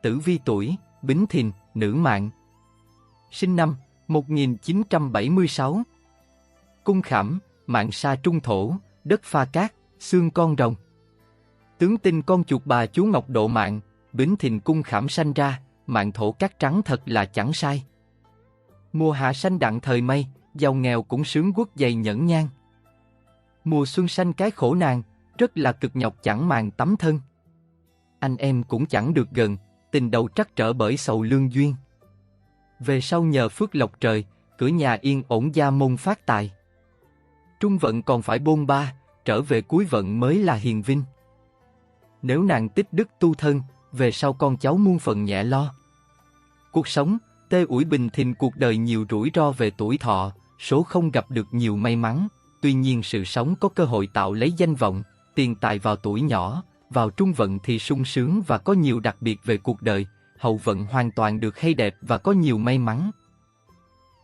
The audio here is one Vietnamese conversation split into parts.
Tử vi tuổi Bính Thìn, nữ mạng. Sinh năm 1976. Cung Khảm, mạng sa trung thổ, đất pha cát, xương con rồng. Tướng tinh con chuột bà chú Ngọc độ mạng, Bính Thìn cung Khảm sanh ra, mạng thổ cát trắng thật là chẳng sai. Mùa hạ sanh đặng thời mây, giàu nghèo cũng sướng guốc dày nhẫn nhang. Mùa xuân sanh cái khổ nàng, rất là cực nhọc chẳng màng tấm thân. Anh em cũng chẳng được gần, tình đầu trắc trở bởi sầu lương duyên. Về sau nhờ phước lộc trời, cửa nhà yên ổn gia môn phát tài. Trung vận còn phải bôn ba, trở về cuối vận mới là hiền vinh. Nếu nàng tích đức tu thân, về sau con cháu muôn phần nhẹ lo. Cuộc sống, tê ủi bình thìn, cuộc đời nhiều rủi ro về tuổi thọ, số không gặp được nhiều may mắn. Tuy nhiên sự sống có cơ hội tạo lấy danh vọng, tiền tài vào tuổi nhỏ, vào trung vận thì sung sướng và có nhiều đặc biệt về cuộc đời, hậu vận hoàn toàn được hay đẹp và có nhiều may mắn.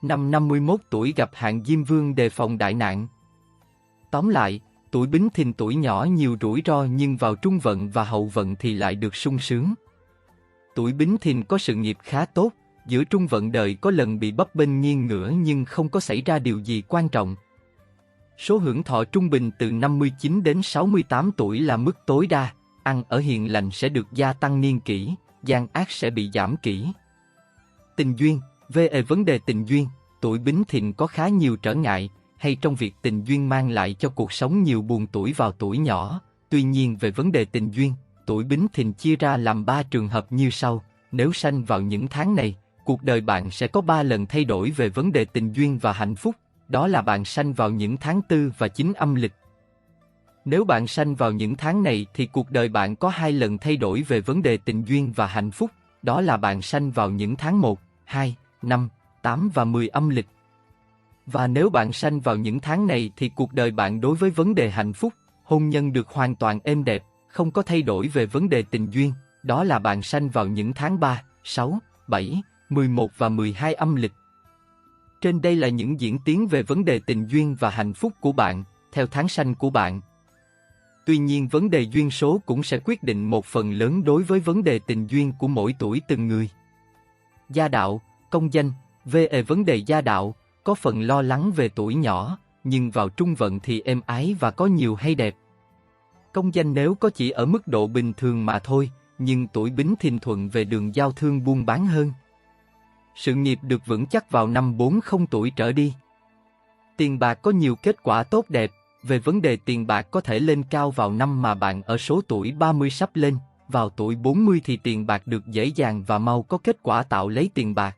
Năm 51 tuổi gặp hạn Diêm Vương đề phòng đại nạn. Tóm lại, tuổi Bính Thìn tuổi nhỏ nhiều rủi ro nhưng vào trung vận và hậu vận thì lại được sung sướng. Tuổi Bính Thìn có sự nghiệp khá tốt, giữa trung vận đời có lần bị bấp bênh nghiêng ngửa nhưng không có xảy ra điều gì quan trọng. Số hưởng thọ trung bình từ 59 đến 68 tuổi là mức tối đa, ăn ở hiền lành sẽ được gia tăng niên kỷ, gian ác sẽ bị giảm kỷ. Tình duyên, về vấn đề tình duyên, tuổi Bính Thìn có khá nhiều trở ngại, hay trong việc tình duyên mang lại cho cuộc sống nhiều buồn tuổi vào tuổi nhỏ. Tuy nhiên về vấn đề tình duyên, tuổi Bính Thìn chia ra làm 3 trường hợp như sau. Nếu sanh vào những tháng này, cuộc đời bạn sẽ có 3 lần thay đổi về vấn đề tình duyên và hạnh phúc, đó là bạn sanh vào những tháng 4 và 9 âm lịch. Nếu bạn sanh vào những tháng này thì cuộc đời bạn có 2 lần thay đổi về vấn đề tình duyên và hạnh phúc, đó là bạn sanh vào những tháng 1, 2, 5, 8 và 10 âm lịch. Và nếu bạn sanh vào những tháng này thì cuộc đời bạn đối với vấn đề hạnh phúc, hôn nhân được hoàn toàn êm đẹp, không có thay đổi về vấn đề tình duyên, đó là bạn sanh vào những tháng 3, 6, 7, 11 và 12 âm lịch. Trên đây là những diễn tiến về vấn đề tình duyên và hạnh phúc của bạn, theo tháng sanh của bạn. Tuy nhiên vấn đề duyên số cũng sẽ quyết định một phần lớn đối với vấn đề tình duyên của mỗi tuổi từng người. Gia đạo, công danh, về vấn đề gia đạo, có phần lo lắng về tuổi nhỏ, nhưng vào trung vận thì êm ái và có nhiều hay đẹp. Công danh nếu có chỉ ở mức độ bình thường mà thôi, nhưng tuổi Bính Thìn thuận về đường giao thương buôn bán hơn. Sự nghiệp được vững chắc vào năm 40 tuổi trở đi. Tiền bạc có nhiều kết quả tốt đẹp, về vấn đề tiền bạc có thể lên cao vào năm mà bạn ở số tuổi 30 sắp lên, vào tuổi 40 thì tiền bạc được dễ dàng và mau có kết quả tạo lấy tiền bạc.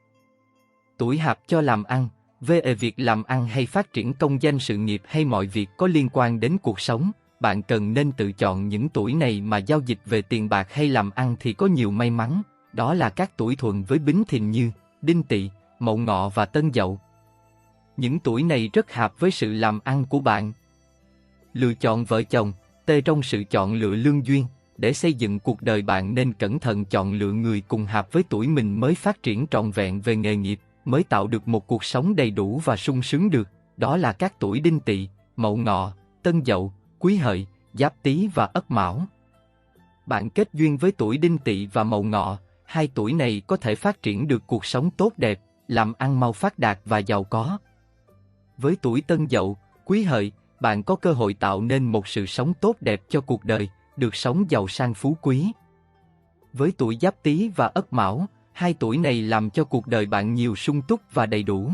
Tuổi Hạp cho làm ăn, về việc làm ăn hay phát triển công danh sự nghiệp hay mọi việc có liên quan đến cuộc sống, bạn cần nên tự chọn những tuổi này mà giao dịch về tiền bạc hay làm ăn thì có nhiều may mắn, đó là các tuổi thuận với Bính Thìn như Đinh Tỵ, Mậu Ngọ và Tân Dậu. Những tuổi này rất hợp với sự làm ăn của bạn. Lựa chọn vợ chồng, trong sự chọn lựa lương duyên, để xây dựng cuộc đời bạn nên cẩn thận chọn lựa người cùng hợp với tuổi mình mới phát triển trọn vẹn về nghề nghiệp, mới tạo được một cuộc sống đầy đủ và sung sướng được, đó là các tuổi Đinh Tỵ, Mậu Ngọ, Tân Dậu, Quý Hợi, Giáp Tý và Ất Mão. Bạn kết duyên với tuổi Đinh Tỵ và Mậu Ngọ, 2 tuổi này có thể phát triển được cuộc sống tốt đẹp, làm ăn mau phát đạt và giàu có. Với tuổi Tân Dậu, Quý Hợi, bạn có cơ hội tạo nên một sự sống tốt đẹp cho cuộc đời, được sống giàu sang phú quý. Với tuổi Giáp Tý và Ất Mão, 2 tuổi này làm cho cuộc đời bạn nhiều sung túc và đầy đủ.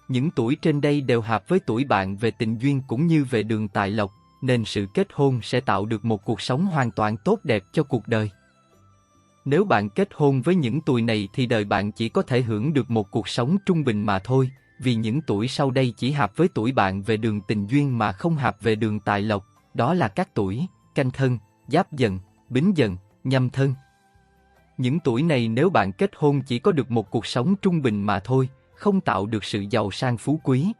Những tuổi trên đây đều hợp với tuổi bạn về tình duyên cũng như về đường tài lộc, nên sự kết hôn sẽ tạo được một cuộc sống hoàn toàn tốt đẹp cho cuộc đời. Nếu bạn kết hôn với những tuổi này thì đời bạn chỉ có thể hưởng được một cuộc sống trung bình mà thôi, vì những tuổi sau đây chỉ hợp với tuổi bạn về đường tình duyên mà không hợp về đường tài lộc, đó là các tuổi Canh Thân, Giáp Dần, Bính Dần, Nhâm Thân. Những tuổi này nếu bạn kết hôn chỉ có được một cuộc sống trung bình mà thôi, không tạo được sự giàu sang phú quý.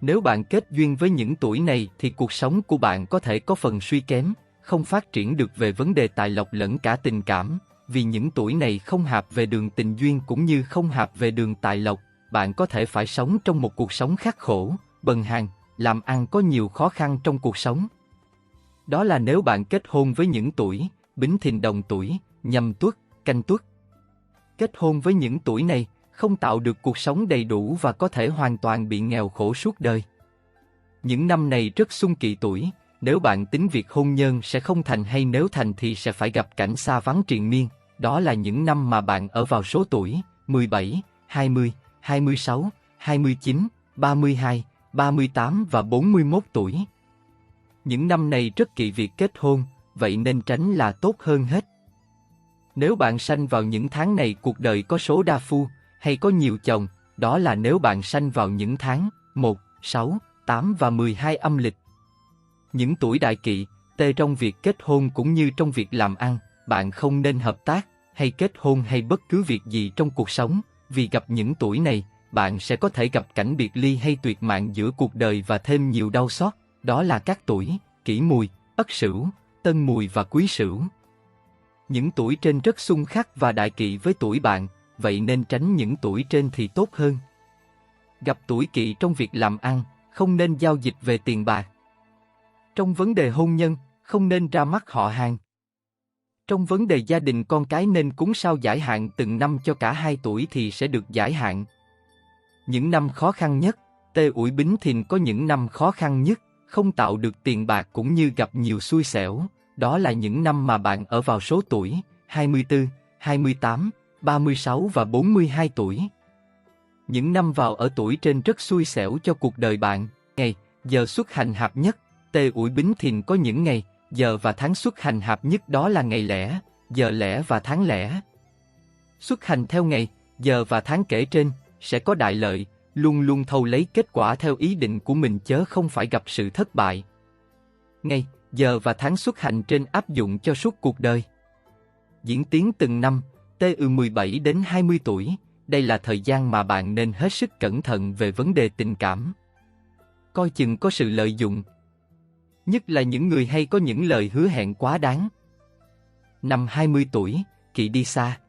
Nếu bạn kết duyên với những tuổi này thì cuộc sống của bạn có thể có phần suy kém, không phát triển được về vấn đề tài lộc lẫn cả tình cảm, vì những tuổi này không hợp về đường tình duyên cũng như không hợp về đường tài lộc, bạn có thể phải sống trong một cuộc sống khắc khổ, bần hàn, làm ăn có nhiều khó khăn trong cuộc sống. Đó là nếu bạn kết hôn với những tuổi Bính Thìn đồng tuổi, Nhâm Tuất, Canh Tuất. Kết hôn với những tuổi này, không tạo được cuộc sống đầy đủ và có thể hoàn toàn bị nghèo khổ suốt đời. Những năm này rất xung kỵ tuổi, nếu bạn tính việc hôn nhân sẽ không thành hay nếu thành thì sẽ phải gặp cảnh xa vắng triền miên, đó là những năm mà bạn ở vào số tuổi 17, 20, 26, 29, 32, 38 và 41 tuổi. Những năm này rất kỵ việc kết hôn, vậy nên tránh là tốt hơn hết. Nếu bạn sanh vào những tháng này cuộc đời có số đa phu, hay có nhiều chồng, đó là nếu bạn sanh vào những tháng 1, 6, 8 và 12 âm lịch. Những tuổi đại kỵ, tê trong việc kết hôn cũng như trong việc làm ăn, bạn không nên hợp tác, hay kết hôn hay bất cứ việc gì trong cuộc sống, vì gặp những tuổi này, bạn sẽ có thể gặp cảnh biệt ly hay tuyệt mạng giữa cuộc đời và thêm nhiều đau xót, đó là các tuổi Kỷ Mùi, Ất Sửu, Tân Mùi và Quý Sửu. Những tuổi trên rất xung khắc và đại kỵ với tuổi bạn, vậy nên tránh những tuổi trên thì tốt hơn. Gặp tuổi kỵ trong việc làm ăn, không nên giao dịch về tiền bạc. Trong vấn đề hôn nhân, không nên ra mắt họ hàng. Trong vấn đề gia đình con cái nên cúng sao giải hạn từng năm cho cả hai tuổi thì sẽ được giải hạn. Những năm khó khăn nhất, Tê Ủi Bính Thìn có những năm khó khăn nhất, không tạo được tiền bạc cũng như gặp nhiều xui xẻo, đó là những năm mà bạn ở vào số tuổi 24, 28, 36 và 42 tuổi. Những năm vào ở tuổi trên rất xui xẻo cho cuộc đời bạn, ngày, giờ xuất hành hợp nhất, Tê Ủi Bính Thìn có những ngày, giờ và tháng xuất hành hợp nhất đó là ngày lẻ, giờ lẻ và tháng lẻ. Xuất hành theo ngày, giờ và tháng kể trên, sẽ có đại lợi, luôn luôn thâu lấy kết quả theo ý định của mình chớ không phải gặp sự thất bại. Ngày, giờ và tháng xuất hành trên áp dụng cho suốt cuộc đời. Diễn tiến từng năm, TÜ 17 đến 20 tuổi, đây là thời gian mà bạn nên hết sức cẩn thận về vấn đề tình cảm. Coi chừng có sự lợi dụng. Nhất là những người hay có những lời hứa hẹn quá đáng. Năm 20 tuổi, Kỵ đi xa.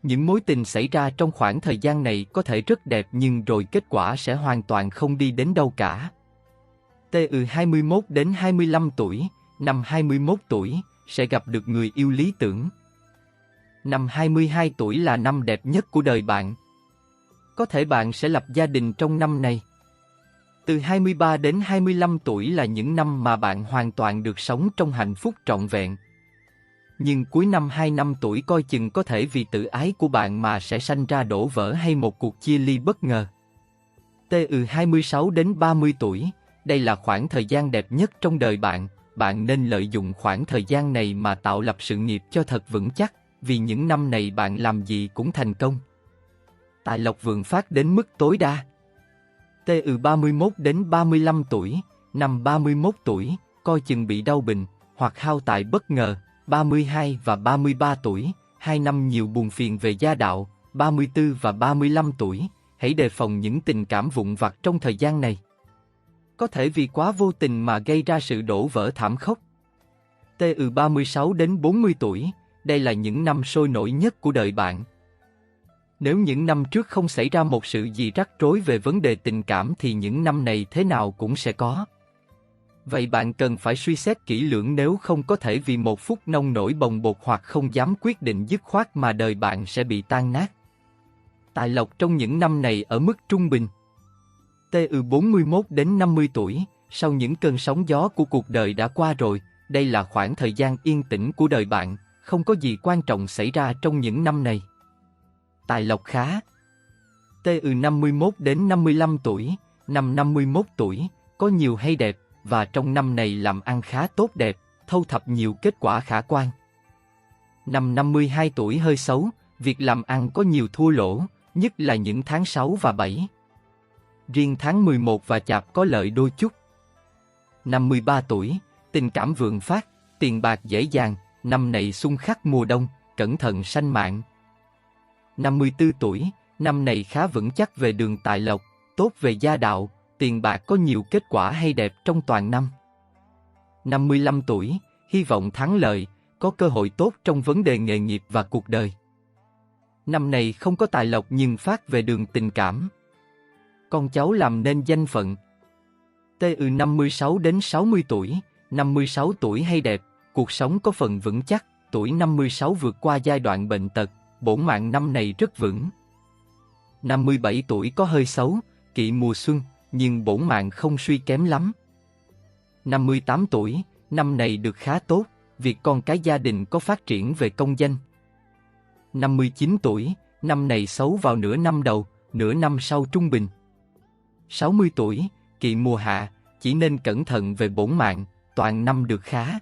Những mối tình xảy ra trong khoảng thời gian này có thể rất đẹp nhưng rồi kết quả sẽ hoàn toàn không đi đến đâu cả. TÜ 21 đến 25 tuổi, năm 21 tuổi, sẽ gặp được người yêu lý tưởng. Năm 22 tuổi là năm đẹp nhất của đời bạn. Có thể bạn sẽ lập gia đình trong năm này. Từ 23 đến 25 tuổi là những năm mà bạn hoàn toàn được sống trong hạnh phúc trọn vẹn. Nhưng cuối năm 25 tuổi coi chừng có thể vì tự ái của bạn mà sẽ sanh ra đổ vỡ hay một cuộc chia ly bất ngờ. TÜ 26 đến 30 tuổi, đây là khoảng thời gian đẹp nhất trong đời bạn, bạn nên lợi dụng khoảng thời gian này mà tạo lập sự nghiệp cho thật vững chắc, vì những năm này bạn làm gì cũng thành công. Tài lộc vượng phát đến mức tối đa. TÜ 31 đến 35 tuổi, năm 31 tuổi, coi chừng bị đau bệnh, hoặc hao tài bất ngờ. 32 và 33 tuổi, 2 năm nhiều buồn phiền về gia đạo. 34 và 35 tuổi, hãy đề phòng những tình cảm vụn vặt trong thời gian này. Có thể vì quá vô tình mà gây ra sự đổ vỡ thảm khốc. TÜ 36 đến 40 tuổi, đây là những năm sôi nổi nhất của đời bạn. Nếu những năm trước không xảy ra một sự gì rắc rối về vấn đề tình cảm thì những năm này thế nào cũng sẽ có. Vậy bạn cần phải suy xét kỹ lưỡng, nếu không có thể vì một phút nông nổi bồng bột hoặc không dám quyết định dứt khoát mà đời bạn sẽ bị tan nát. Tài lộc trong những năm này ở mức trung bình. TÜ 41 đến 50 tuổi, sau những cơn sóng gió của cuộc đời đã qua rồi, đây là khoảng thời gian yên tĩnh của đời bạn, không có gì quan trọng xảy ra trong những năm này. Tài lộc khá. TÜ 51 đến 55 tuổi, năm 51 tuổi, có nhiều hay đẹp, và trong năm này làm ăn khá tốt đẹp, thâu thập nhiều kết quả khả quan. Năm 52 tuổi hơi xấu, việc làm ăn có nhiều thua lỗ, nhất là những tháng 6 và 7. Riêng tháng 11 và Chạp có lợi đôi chút. 53 tuổi, tình cảm vượng phát, tiền bạc dễ dàng, năm này xung khắc mùa đông, cẩn thận sanh mạng. 54 tuổi, năm này khá vững chắc về đường tài lộc, tốt về gia đạo, tiền bạc có nhiều kết quả hay đẹp trong toàn năm. 55 tuổi, hy vọng thắng lợi, có cơ hội tốt trong vấn đề nghề nghiệp và cuộc đời. Năm này không có tài lộc nhưng phát về đường tình cảm. Con cháu làm nên danh phận. TÜ 56 đến 60 tuổi, 56 tuổi hay đẹp, cuộc sống có phần vững chắc, tuổi 56 vượt qua giai đoạn bệnh tật, bổn mạng năm này rất vững. 57 tuổi có hơi xấu, kỵ mùa xuân, nhưng bổn mạng không suy kém lắm. 58 tuổi, năm này được khá tốt, việc con cái gia đình có phát triển về công danh. 59 tuổi, năm này xấu vào nửa năm đầu, nửa năm sau trung bình. 60 tuổi, kỵ mùa hạ, chỉ nên cẩn thận về bổn mạng, toàn năm được khá.